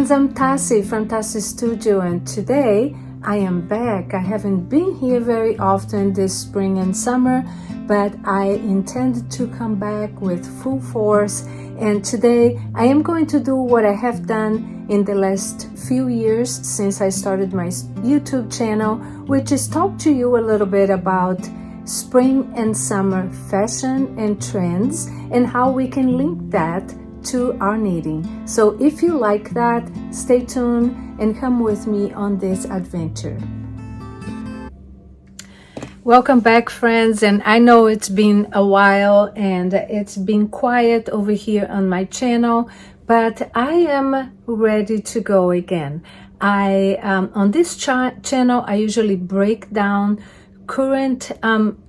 friends, I'm Tasi from TaciStudio, and today I am back. I haven't been here very often this spring and summer, but I intend to come back with full force, and today I am going to do what I have done in the last few years since I started my YouTube channel, which is talk to you a little bit about spring and summer fashion and trends and how we can link that to our knitting. So if you like that, stay tuned and come with me on this adventure. Welcome back, friends, and I know it's been a while and it's been quiet over here on my channel, but I am ready to go again. On this channel I usually break down current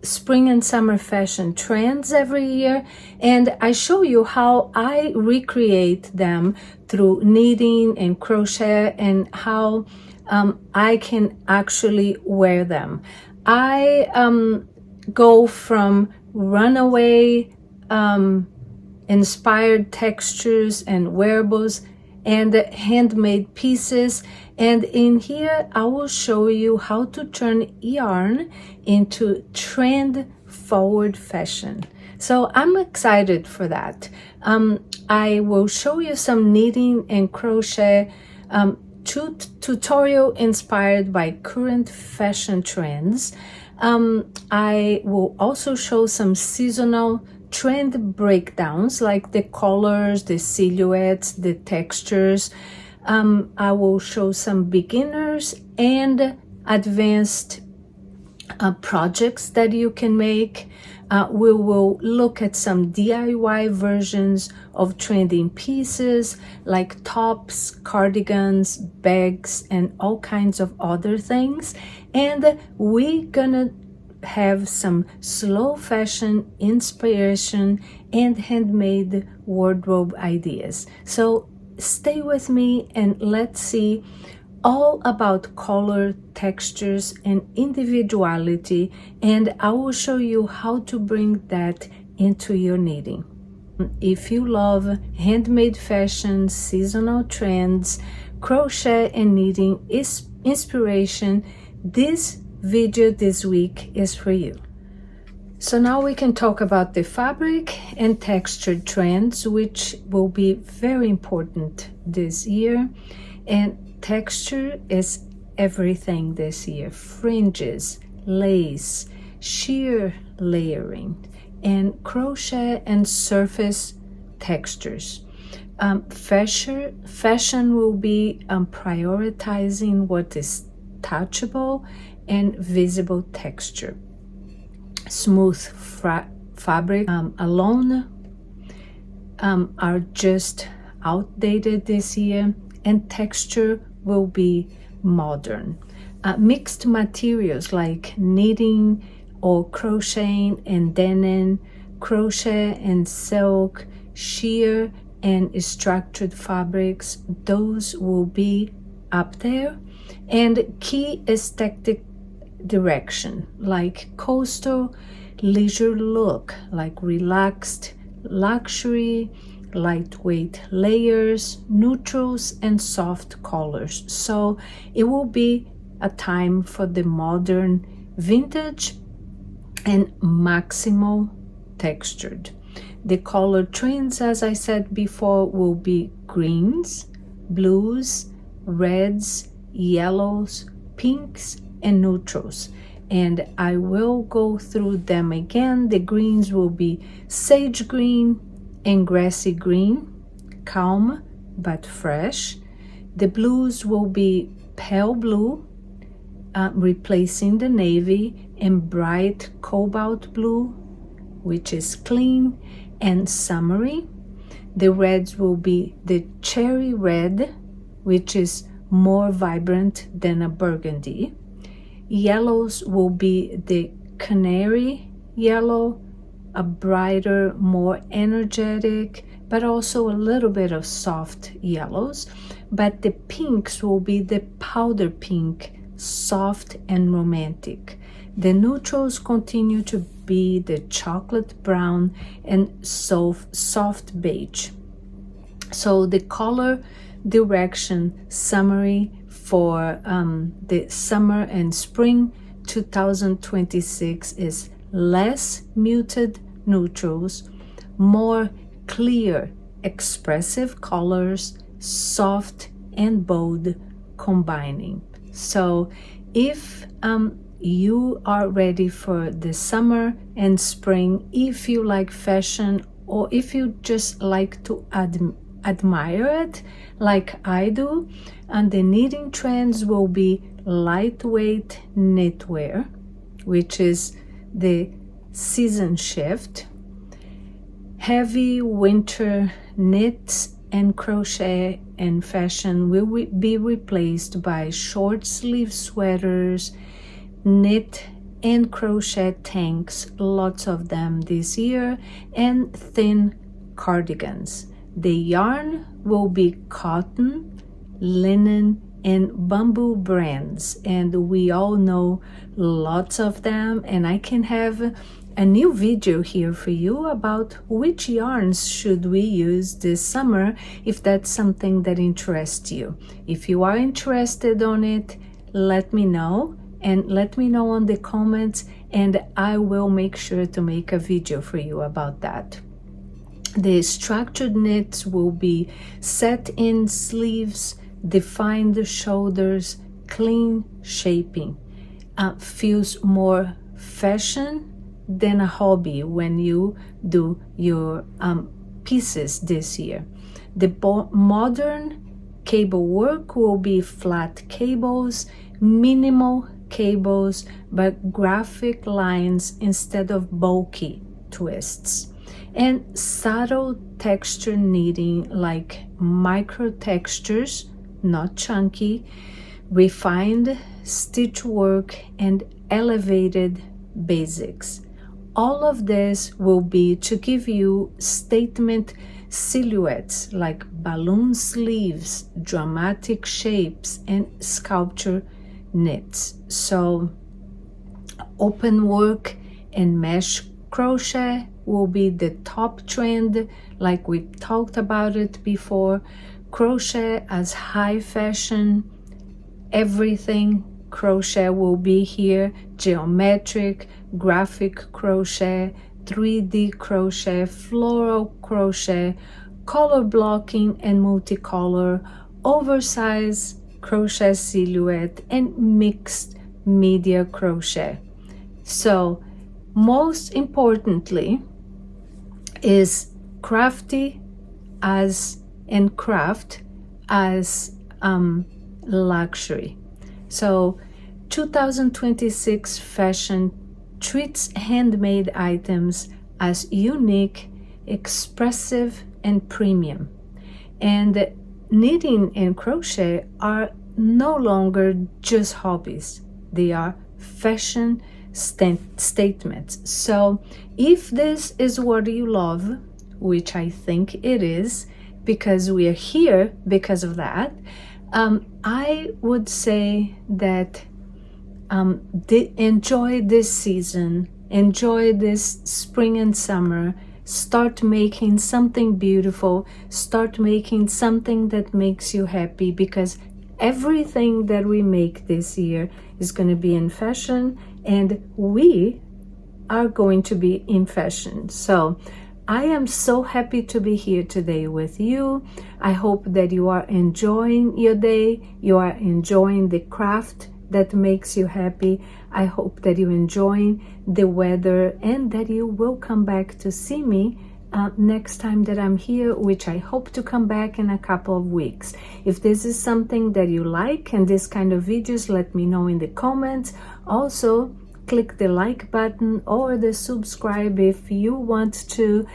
spring and summer fashion trends every year, and I show you how I recreate them through knitting and crochet and how I can actually wear them. I go from runaway inspired textures and wearables and handmade pieces, and in here I will show you how to turn yarn into trend forward fashion. So I'm excited for that. I will show you some knitting and crochet tutorial inspired by current fashion trends. I will also show some seasonal trend breakdowns like the colors, the silhouettes, the textures. I will show some beginners and advanced projects that you can make. We will look at some DIY versions of trending pieces like tops, cardigans, bags, and all kinds of other things. And we're gonna have some slow fashion inspiration and handmade wardrobe ideas. So stay with me and let's see all about color, textures, and individuality, and I will show you how to bring that into your knitting. If you love handmade fashion, seasonal trends, crochet and knitting inspiration, this video this week is for you. So now we can talk about the fabric and texture trends, which will be very important this year. And texture is everything this year: fringes, lace, sheer layering, and crochet and surface textures. Fashion will be prioritizing what is touchable and visible texture. Smooth fabric alone are just outdated this year, and texture will be modern. Mixed materials like knitting or crocheting and denim, crochet and silk, sheer and structured fabrics, those will be up there. And key aesthetic direction like coastal, leisure look like relaxed, luxury, lightweight layers, neutrals, and soft colors. So it will be a time for the modern, vintage, and maximal textured. The color trends, as I said before, will be greens, blues, reds, yellows, pinks, and neutrals. And I will go through them again. The greens will be sage green and grassy green, calm but fresh. The blues will be pale blue, replacing the navy, and bright cobalt blue, which is clean and summery. The reds will be the cherry red, which is more vibrant than a burgundy. Yellows will be the canary yellow, a brighter, more energetic, but also a little bit of soft yellows. But the pinks will be the powder pink, soft and romantic. The neutrals continue to be the chocolate brown and soft beige. So the color direction summary for the summer and spring 2026 is less muted neutrals, more clear expressive colors, soft and bold combining. So if you are ready for the summer and spring, if you like fashion, or if you just like to admire it like I do, and the knitting trends will be lightweight knitwear, which is the season shift, heavy winter knits and crochet and fashion will be replaced by short sleeve sweaters, knit and crochet tanks, lots of them this year, and thin cardigans. The yarn will be cotton, linen, and bamboo brands, and we all know lots of them, and I can have a new video here for you about which yarns should we use this summer if that's something that interests you. If you are interested on it, let me know, and let me know on the comments, and I will make sure to make a video for you about that. The structured knits will be set in sleeves, defined shoulders, clean shaping. Feels more fashion than a hobby when you do your pieces this year. The modern cable work will be flat cables, minimal cables, but graphic lines instead of bulky twists, and subtle texture knitting like micro textures, not chunky, refined stitch work, and elevated basics. All of this will be to give you statement silhouettes like balloon sleeves, dramatic shapes, and sculpture knits. So open work and mesh crochet will be the top trend, like we talked about it before. Crochet as high fashion, everything crochet will be here. Geometric, graphic crochet, 3D crochet, floral crochet, color blocking and multicolor, oversized crochet silhouette, and mixed media crochet. So most importantly is crafty as and craft as luxury. So 2026 fashion treats handmade items as unique, expressive, and premium. And knitting and crochet are no longer just hobbies. They are fashion statements. So if this is what you love, which I think it is, because we are here because of that, I would say that enjoy this season, enjoy this spring and summer, start making something beautiful, start making something that makes you happy, because everything that we make this year is going to be in fashion, and we are going to be in fashion. So I am so happy to be here today with you. I hope that you are enjoying your day, you are enjoying the craft that makes you happy. I hope that you're enjoying the weather, and that you will come back to see me next time that I'm here, which I hope to come back in a couple of weeks. If this is something that you like and this kind of videos, let me know in the comments. Also, click the like button or the subscribe if you want to.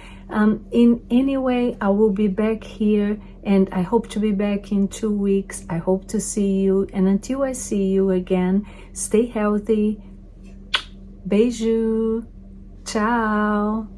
In any way, I will be back here, and I hope to be back in 2 weeks. I hope to see you, and until I see you again, stay healthy. Beijo. Ciao.